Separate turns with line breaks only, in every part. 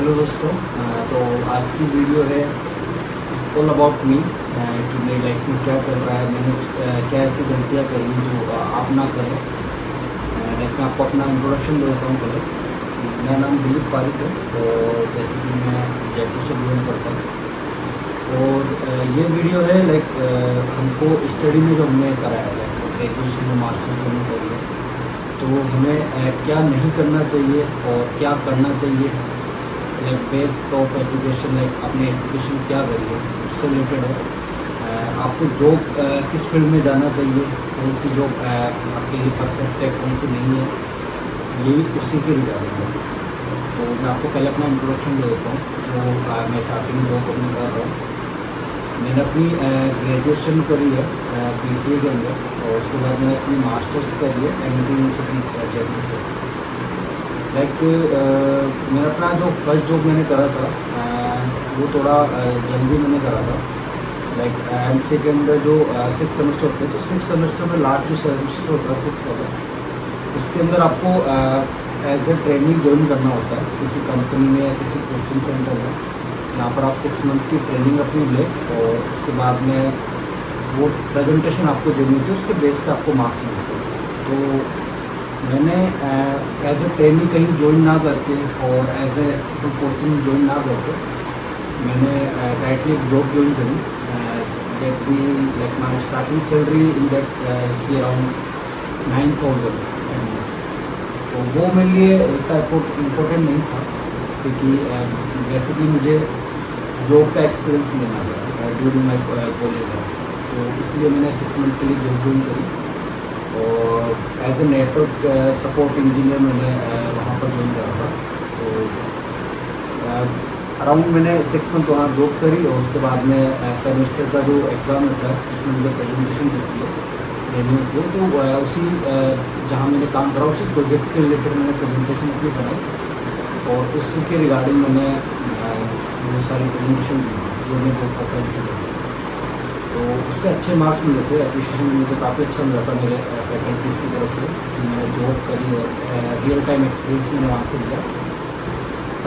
Hello दोस्तों। तो आज की वीडियो है इट्स ऑल अबाउट मी कि मेरी लाइफ में क्या चल रहा है, मैंने क्या ऐसी गलतियाँ करी जो आप ना करें। लाइक मैं आपको अपना इंट्रोडक्शन दे देता हूँ पहले। मेरा नाम दिलीप पारिक है और जैसे कि मैं जयपुर से बिलोंग करता हूँ। और ये वीडियो है लाइक हमको स्टडी में जो हमने करा है, लाइक ग्रेजुएशन में मास्टर्स हमने करी है, तो हमें क्या नहीं करना चाहिए और क्या करना चाहिए, like base of education, like अपनी एजुकेशन क्या करी है उससे रिलेटेड है। आपको जॉब किस फील्ड में जाना चाहिए, कौन सी जॉब आपके लिए परफेक्ट है, कौन सी नहीं है, यही उसी के रिगार्डिंग है। तो मैं आपको पहले अपना इंट्रोडक्शन दे देता हूँ। जो मैं स्टार्टिंग में जॉब अपनी कर रहा हूँ, मैंने अपनी ग्रेजुएशन करी है BCA के अंदर, और उसके बाद मैंने अपनी मास्टर्स करी है MIT यूनिवर्सिटी जयपुर से। लाइक मैं अपना जो फर्स्ट जॉब मैंने करा था वो थोड़ा जल्दी मैंने करा था। लाइक MCA के अंदर जो 6 सेमेस्टर होते हैं, तो 6 सेमेस्टर में लास्ट जो सेमेस्टर होता है 6 वाला, उसके अंदर आपको एज ए ट्रेनिंग ज्वाइन करना होता है किसी कंपनी में या किसी कोचिंग सेंटर में, जहाँ पर आप 6 मंथ की ट्रेनिंग अपनी ले, और उसके बाद में वो प्रेजेंटेशन आपको देनी होती है, उसके बेस पे आपको मार्क्स मिलते हैं। तो मैंने एज ए ट्रेनिंग कहीं ज्वाइन ना करके और एज ए कोचिंग ज्वाइन ना करके मैंने डायरेक्टली एक जॉब ज्वाइन करी। दैट भी like my starting salary in that around 9,000। तो वो मेरे लिए इतना इम्पोर्टेंट नहीं था, क्योंकि बेसिकली मुझे जॉब का एक्सपीरियंस लेना था ड्यूरिंग माई कॉलेज। तो इसलिए मैंने 6 मंथ के लिए जॉब ज्वाइन करी, और as a network support engineer मैंने वहाँ पर ज्वाइन करा था। तो अराउंड मैंने 6 मंथ वहाँ जॉब करी, और उसके बाद में सेमेस्टर का जो एग्ज़ाम होता है जिसमें मुझे प्रेजेंटेशन देती है, देनी होती है, तो उसी जहाँ मैंने काम करा उसी प्रोजेक्ट के रिलेटेड मैंने प्रेजेंटेशन अपनी बनाई, और उसी के रिगार्डिंग मैंने बहुत सारी प्रेजेंटेशन दी जो मैं जॉब प्रोफाइल की। तो उसके अच्छे मार्क्स मिले थे, अप्रिशिएशन मुझे काफ़ी अच्छा मिला था मेरे फैकल्टीज़ की तरफ से कि मैंने जॉब करी और रियल टाइम एक्सपीरियंस मैंने वहाँ से लिया।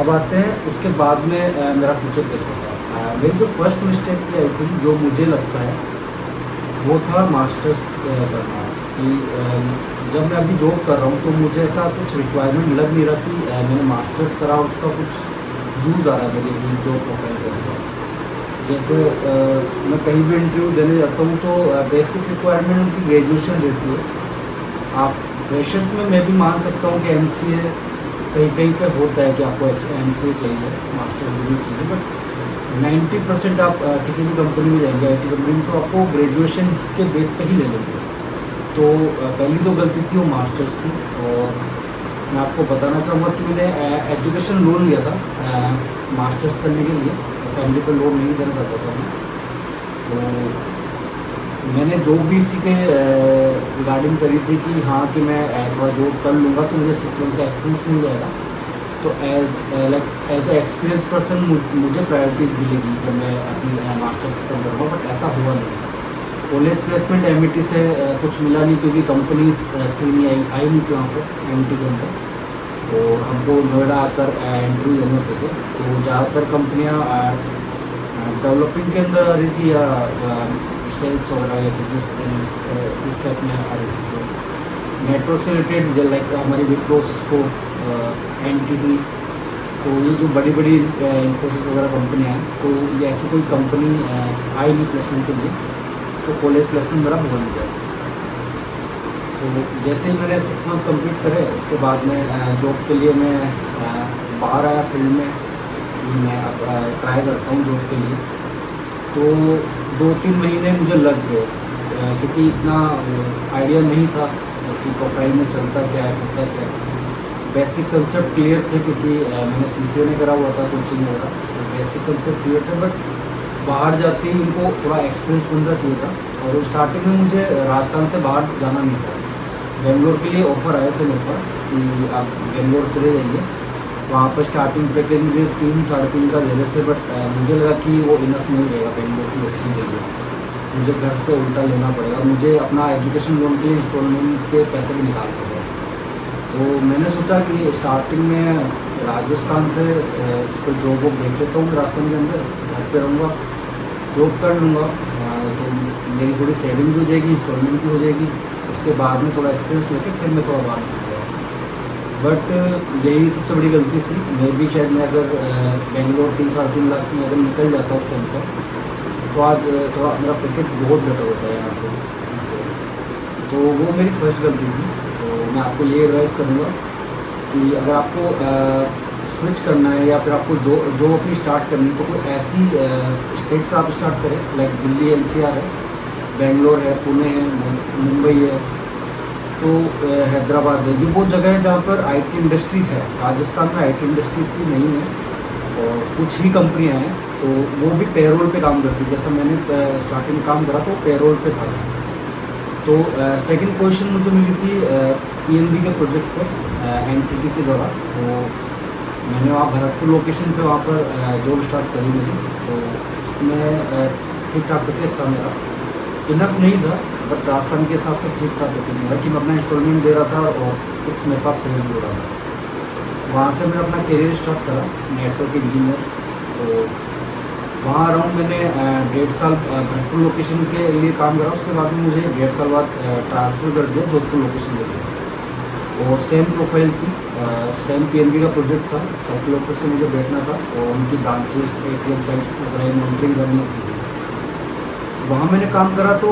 अब आते हैं उसके बाद में मेरा फ्यूचर कैसा था। मेरी जो फर्स्ट मिस्टेक की आई थी, जो मुझे लगता है वो था मास्टर्स करना। कि जब मैं अभी जॉब कर रहा हूँ तो मुझे ऐसा कुछ रिक्वायरमेंट लग नहीं रहा कि मैंने मास्टर्स करा उसका कुछ यूज़ आ रहा है मेरी जॉब प्रोफाइल के अंदर। जैसे मैं कहीं भी इंटरव्यू देने जाता हूँ तो बेसिक रिक्वायरमेंट उनकी ग्रेजुएशन रहती है। आप फ्रेशर्स में मैं भी मान सकता हूँ कि MCA कहीं कहीं पे होता है कि आपको MCA चाहिए, मास्टर्स डिग्री चाहिए, बट 90% आप किसी भी कंपनी में जाएंगे IT कंपनी में, तो आपको ग्रेजुएशन के बेस पे ही ले लेंगे। तो पहली जो गलती थी वो मास्टर्स थी। और मैं आपको बताना चाहूँगा कि मैंने एजुकेशन लोन लिया था मास्टर्स करने के लिए, फैमिली पर लोन नहीं देना चाहता था मैं। तो मैंने जो भी इसी के रिगार्डिंग करी थी कि हाँ कि मैं थोड़ा जॉब कर लूँगा तो मुझे 6 मंथ का एक्सपीरियंस मिल जाएगा, तो एज ए एक्सपीरियंस पर्सन मुझे प्रायोरिटी मिलेगी जब मैं अपनी मास्टर्स खत्म करूँगा। बट ऐसा हुआ नहीं। कॉलेज प्लेसमेंट MIT से कुछ मिला नहीं, क्योंकि कंपनीज थी नहीं, आई नहीं थी वहाँ पर MIT के अंदर, और हमको नोएडा आकर इंटरव्यू देने होते थे। तो ज़्यादातर कंपनियाँ डेवलपिंग के अंदर आ रही थी, या सेल्स वगैरह या बिजनेस उस टाइप में आ रही थी। तो नेटवर्क से रिलेटेड लाइक हमारी विप्रो, सिस्को, NTT, तो ये जो बड़ी बड़ी इन्फोसिस वगैरह कंपनियाँ हैं, तो ये ऐसी कोई कंपनी आई नहीं प्लेसमेंट के लिए, तो कॉलेज प्लेसमेंट मेरा बन गया। तो जैसे ही मैंने 6 मंथ कंप्लीट करे, उसके बाद में जॉब के लिए मैं बाहर आया फील्ड में कि मैं अब ट्राई करता हूँ जॉब के लिए। तो 2-3 महीने मुझे लग गए, क्योंकि इतना आइडिया नहीं था कि प्रोफाइल में चलता क्या है, होता क्या है। बेसिक कंसेप्ट क्लियर थे, क्योंकि मैंने CCA में करा हुआ था कोचिंग वगैरह, तो बेसिक कंसेप्ट क्लियर थे। बट बाहर जाते ही इनको थोड़ा एक्सपीरियंस बंदा चाहिए था, और स्टार्टिंग में मुझे राजस्थान से बाहर जाना नहीं था। बेंगलोर के लिए ऑफ़र आए थे मेरे पास कि आप बेंगलोर चले जाइए, वहाँ पर स्टार्टिंग पैकेज मुझे 3-3.5 का दे रहे थे। बट मुझे लगा कि वो इनफ नहीं रहेगा बेंगलोर की लोकेशन के लिए, मुझे घर से उल्टा लेना पड़ेगा, मुझे अपना एजुकेशन लोन के लिए इंस्टॉलमेंट के पैसे भी निकालने पड़े। तो मैंने सोचा कि स्टार्टिंग में राजस्थान से कोई जॉब वॉब देख लेता हूँ राजस्थान के अंदर, घर पे रहूँगा, जॉब कर लूँगा, तो मेरी थोड़ी सेविंग भी हो जाएगी, इंस्टॉलमेंट भी हो जाएगी, उसके बाद में थोड़ा एक्सपीरियंस लेके फिर मैं थोड़ा बाहर निकलूँगा। बट यही सबसे बड़ी गलती थी। मैं भी शायद मैं अगर बेंगलोर 3-3.5 लाख में अगर निकल जाता उस टाइम पर, तो आज थोड़ा मेरा पैकेज बहुत बेटर होता है यहाँ से। तो वो मेरी फर्स्ट गलती थी। तो मैं आपको ये एडवाइस करूँगा कि अगर आपको स्विच करना है या फिर आपको जो अपनी स्टार्ट करनी है, तो कोई ऐसी स्टेट से आप स्टार्ट करें, लाइक दिल्ली NCR है, बेंगलोर है, पुणे है, मुंबई है, तो हैदराबाद है। ये वो जगह है जहाँ पर IT इंडस्ट्री है। राजस्थान में IT इंडस्ट्री इतनी नहीं है और कुछ ही कंपनियाँ हैं, तो वो भी पेरोल पे काम करती है। जैसा मैंने स्टार्टिंग में काम करा तो पेरोल पे था। तो सेकंड पोजीशन मुझे मिली थी PNB के प्रोजेक्ट पर NTT के द्वारा। तो मैंने वहाँ भरतपुर लोकेशन पे वहाँ पर जॉब स्टार्ट करी मेरी। तो उसमें ठीक ठाक पैकेज था मेरा, इनफ नहीं था, बट राजस्थान के हिसाब से ठीक ठाक पैकेज मेरा कि मैं अपना इंस्टॉलमेंट दे रहा था और कुछ मेरे पास सेव भी हो रहा था। वहाँ से मैंने अपना करियर स्टार्ट करा, नेटवर्क इंजीनियर। तो वहाँ अराउंड मैंने 1.5 साल भरतपुर लोकेशन के लिए काम करा। उसके बाद में मुझे 1.5 साल बाद ट्रांसफ़र कर दिया जोधपुर लोकेशन के लिए, और सेम प्रोफाइल थी, सेम PNB का प्रोजेक्ट था। सर्किल ऑफिस में मुझे बैठना था और उनकी ब्रांचेस, ATM साइट्स वगैरह मॉनिटरिंग करनी होती थी। वहाँ मैंने काम करा तो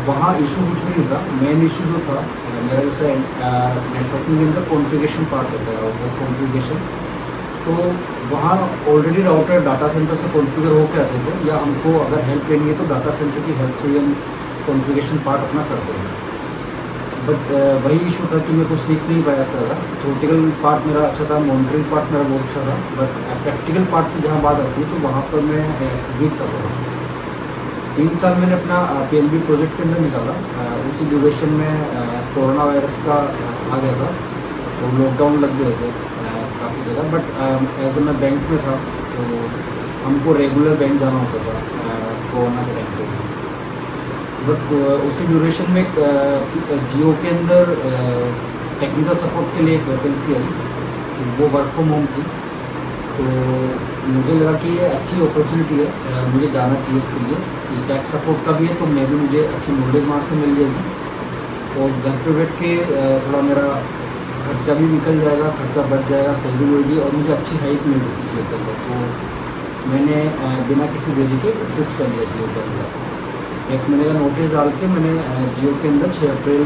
वहाँ इशू कुछ भी नहीं था। मेन इशू जो था मेरा, जैसे नेटवर्किंग के अंदर कॉन्फ़िगरेशन पार्ट होता है, बस कॉन्फ़िगरेशन। तो वहाँ ऑलरेडी राउटर डाटा सेंटर से कॉन्फ़िगर होकर आते थे, या हमको अगर हेल्प लेनी है तो डाटा सेंटर की हेल्प से ही हम कॉन्फ़िगरेशन पार्ट अपना करते हैं। बट वही इशू था कि मैं कुछ सीख नहीं पाया था। थ्योरेटिकल पार्ट मेरा अच्छा था, मॉनिटरिंग पार्ट मेरा बहुत अच्छा था, बट प्रैक्टिकल पार्ट की जहाँ बात आती है तो वहाँ पर मैं वीक था थोड़ा। 3 साल मैंने अपना PNB प्रोजेक्ट के अंदर निकाला। उसी ड्यूरेशन में कोरोना वायरस का आ गया था, तो लॉकडाउन लग गए थे काफ़ी जगह। बट एज मैं बैंक में था, तो हमको रेगुलर बैंक जाना होता था कोरोना के टाइम पे। बट उसी ड्यूरेशन में जियो के अंदर टेक्निकल सपोर्ट के लिए एक वैकेंसी आई, तो वो वर्क फ्रॉम होम थी। तो मुझे लगा कि ये अच्छी अपॉर्चुनिटी है, मुझे जाना चाहिए इसके लिए। कि टेक सपोर्ट का भी है, तो मैं भी मुझे अच्छी नॉलेज वहाँ से मिल जाएगी और घर पे बैठ के थोड़ा मेरा खर्चा भी निकल जाएगा, खर्चा बच जाएगा, सैलरी होगी और मुझे अच्छी हाइक मिल रही थी जियो के अंदर। तो मैंने बिना किसी देरी के स्विच कर लिया जियो के अंदर। 1 महीने का नोटिस डाल के मैंने जियो के अंदर 6 अप्रैल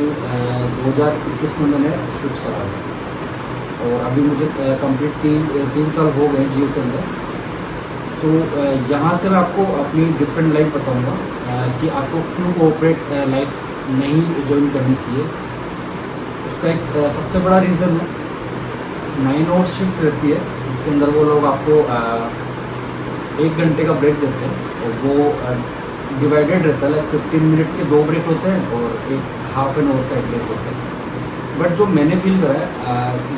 2021 में मैंने स्विच करा था। और अभी मुझे कंप्लीट 3 साल हो गए जियो के अंदर। तो यहाँ से मैं आपको अपनी डिफरेंट लाइफ बताऊँगा कि आपको क्यों कोऑपरेट लाइफ नहीं ज्वाइन करनी चाहिए। उसका एक सबसे बड़ा रीज़न है 9 आवर्स शिफ्ट रहती है। उसके अंदर वो लोग आपको 1 घंटे का ब्रेक देते हैं और वो डिवाइडेड रहता है, लाइक 15 मिनट के 2 ब्रेक होते हैं और एक हाफ एन आवर का एक ब्रेक होता है। बट जो मैंने फील करा है,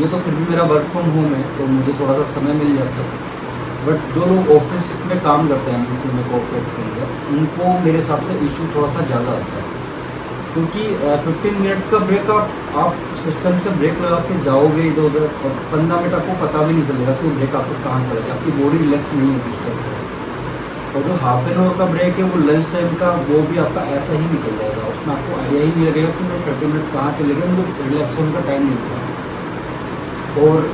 ये तो फिर भी मेरा वर्क फ्रॉम होम है, तो मुझे थोड़ा सा समय मिल जाता है। बट जो लोग ऑफिस में काम करते हैं MNC में कोऑपरेट के अंदर, उनको मेरे हिसाब से इशू थोड़ा सा ज़्यादा आता है, क्योंकि 15 मिनट का ब्रेक आप सिस्टम से ब्रेक लगा के जाओगे इधर उधर और 15 मिनट आपको पता भी नहीं चलेगा कि ब्रेक आपको कहाँ चला गया, आपकी बॉडी रिलैक्स नहीं होगी उस टाइम पर। और जो हाफ एन आवर का ब्रेक है वो लंच टाइम का, वो भी आपका ऐसा ही निकल जाएगा, उसमें आपको आइडिया ही नहीं लगेगा कि मैं 30 मिनट कहाँ चले गए, मुझे रिलैक्स होने का टाइम नहीं मिलता। और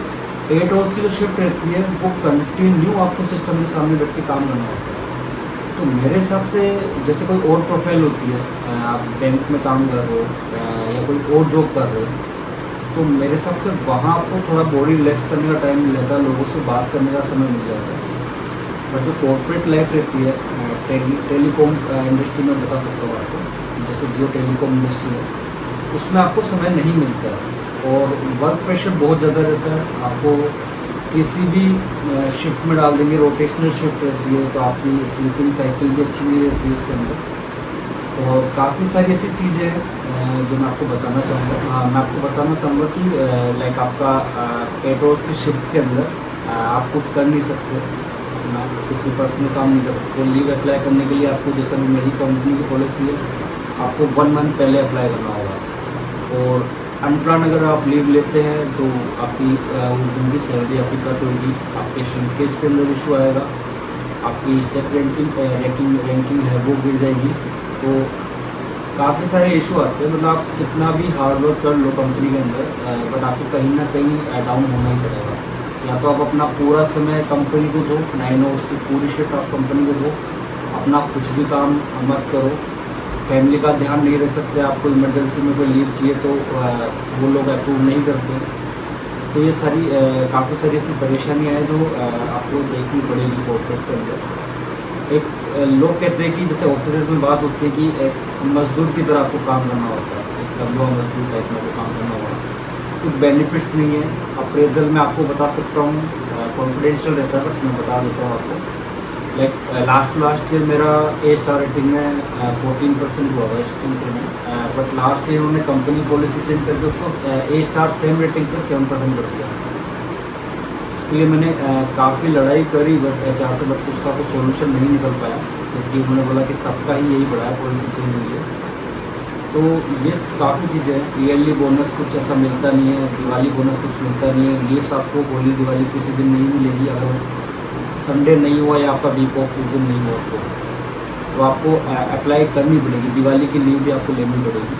8 आवर्स की जो शिफ्ट रहती है वो कंटिन्यू आपको सिस्टम के सामने बैठ के काम करना होता है। तो मेरे हिसाब से जैसे कोई और प्रोफाइल होती है, आप बैंक में काम कर रहे हो या कोई और जॉब कर रहे हो, तो मेरे हिसाब से वहाँ आपको थोड़ा बॉडी रिलैक्स करने का टाइम मिल जाता है, लोगों से बात करने का समय मिल जाता है। और जो कॉर्पोरेट लाइफ रहती है टेलीकॉम इंडस्ट्री में बता सकता हूँ आपको, जैसे जियो टेलीकॉम इंडस्ट्री है, उसमें आपको समय नहीं मिलता है और वर्क प्रेशर बहुत ज़्यादा रहता है। आपको किसी भी शिफ्ट में डाल देंगे, रोटेशनल शिफ्ट रहती है, तो आपकी स्लीपिंग साइकिल भी अच्छी नहीं रहती है इसके अंदर। और काफ़ी सारी ऐसी चीज़ें हैं जो मैं आपको बताना चाहूँगा। हाँ, मैं आपको बताना चाहूँगा कि लाइक आपका 8 आवर्स की शिफ्ट के अंदर आप कुछ कर नहीं सकते, आप कुछ भी पर्सनल काम नहीं कर सकते। लीव अप्लाई करने के लिए आपको, जैसे मेरी कंपनी की पॉलिसी है, आपको 1 मंथ पहले अप्लाई करना होगा। और अनप्लान अगर आप लीव लेते हैं तो आपकी उस दिन की सैलरी आपकी कट होगी, आपके श्रिंकेज के अंदर इशू आएगा, आपकी स्टेप रैंकिंग है वो गिर जाएगी। तो काफ़ी सारे इशू आते हैं, मतलब आप कितना भी हार्ड वर्क कर लो कंपनी के अंदर, बट आपको कहीं ना कहीं डाउन होना ही पड़ेगा। या तो आप अपना पूरा समय कंपनी को दो, 9 आवर्स की पूरी शिफ्ट आप कंपनी को दो, अपना कुछ भी काम मत करो, फैमिली का ध्यान नहीं रख सकते, आपको इमरजेंसी में कोई लीव चाहिए तो वो लोग अप्रूव नहीं करते। तो ये सारी काफ़ी सारी ऐसी परेशानियाँ हैं जो आपको देखनी पड़ेगी कॉर्पोरेट के अंदर। एक लोग कहते हैं कि जैसे ऑफिस में बात होती है कि एक मजदूर की तरह आपको काम करना होता है, एक दबुआ मजदूर टाइप में आपको काम करना होगा। कुछ बेनिफिट्स नहीं है, अप्रेजल में आपको बता सकता हूँ, कॉन्फिडेंशियल रहता है बट मैं बता देता हूँ आपको। लाइक लास्ट ईयर मेरा ए स्टार रेटिंग में 14% हुआ था रेटिंग में, बट लास्ट ईयर उन्होंने कंपनी पॉलिसी चेंज करके उसको ए स्टार सेम रेटिंग पर 7% कर दिया। उसके लिए मैंने काफ़ी लड़ाई करी बट एचआर से, बट उसका कोई सोल्यूशन नहीं निकल पाया, क्योंकि उन्होंने बोला कि सबका ही यही बढ़ा है, पॉलिसी चेंज हुई है। तो ये काफ़ी चीज़ें हैं, ईयरली बोनस कुछ ऐसा मिलता नहीं है, दिवाली बोनस कुछ मिलता नहीं है, लीव्स आपको होली दिवाली किसी दिन नहीं मिलेगी, अगर संडे नहीं हुआ या आपका वीक ऑफ उस दिन नहीं हुआ तो आपको अप्लाई करनी पड़ेगी, दिवाली की लीव भी आपको लेनी पड़ेगी।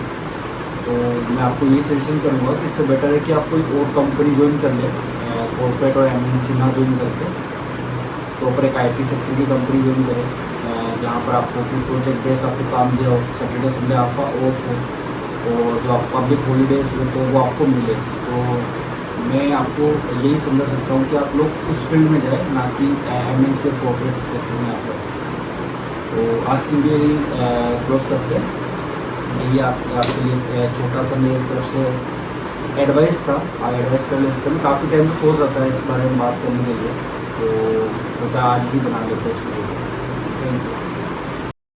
तो मैं आपको यही सजेशन करूँगा कि इससे बेटर है कि आप कोई और कंपनी ज्वाइन कर लें, कॉर्पोरेट और एमएनसी ना ज्वाइन करके प्रॉपर एक आईटी सेक्टर की कंपनी ज्वाइन करें, जहाँ पर आपको कोई प्रोजेक्ट बेस आपको काम दिया हो, सैटरडे संडे आपका ऑफ हो और जो आप पब्लिक हॉलीडेज होते हैं वो आपको मिले। तो मैं आपको यही समझा सकता हूँ कि आप लोग उस फील्ड में जाए, ना कि एमएनसी और कॉर्पोरेट सेक्टर में आप जाए। तो आज की वीडियो यही क्लोज करते हैं। यही आपके लिए छोटा सा मेरी तरफ से एडवाइस था, आप एडवाइस कर ले सकते हैं। मैं काफ़ी टाइम से सोच रहा था इस बारे में बात करने के लिए, तो सोचा आज ही बना लेते हैं इस वीडियो को। Thank you.